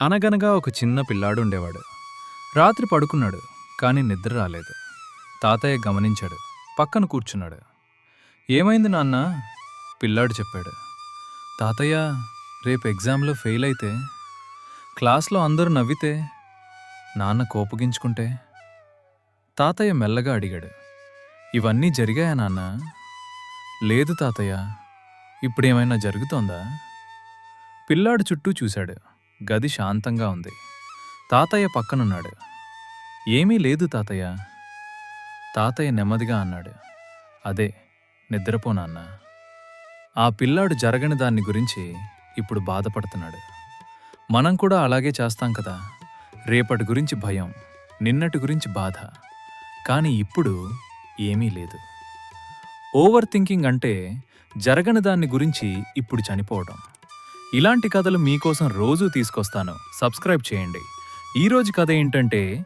అనగనగా ఒక చిన్న పిల్లాడు ఉండేవాడు. రాత్రి పడుకున్నాడు, కానీ నిద్ర రాలేదు. తాతయ్య గమనించాడు, పక్కన కూర్చున్నాడు. ఏమైంది నాన్న? పిల్లాడు చెప్పాడు. తాతయ్య, రేపు ఎగ్జామ్లో ఫెయిల్ అయితే, క్లాస్లో అందరూ నవ్వితే, నాన్న కోపగించుకుంటే. తాతయ్య మెల్లగా అడిగాడు. ఇవన్నీ జరిగాయా నాన్న? లేదు తాతయ్య. ఇప్పుడేమైనా జరుగుతోందా? పిల్లాడు చుట్టూ చూశాడు. గది శాంతంగా ఉంది. తాతయ్య పక్కనున్నాడు. ఏమీ లేదు తాతయ్య. తాతయ్య నెమ్మదిగా అన్నాడు. అదే, నిద్రపో నాన్న. ఆ పిల్లాడు జరగని దాన్ని గురించి ఇప్పుడు బాధపడుతున్నాడు. మనం కూడా అలాగే చేస్తాం కదా. రేపటి గురించి భయం, నిన్నటి గురించి బాధ. కానీ ఇప్పుడు ఏమీ లేదు. ఓవర్ థింకింగ్ అంటే జరగని దాన్ని గురించి ఇప్పుడు చనిపోవడం. ఇలాంటి కథలు మీకోసం రోజూ తీసుకొస్తాను. సబ్స్క్రైబ్ చేయండి. ఈరోజు కథ ఏంటంటే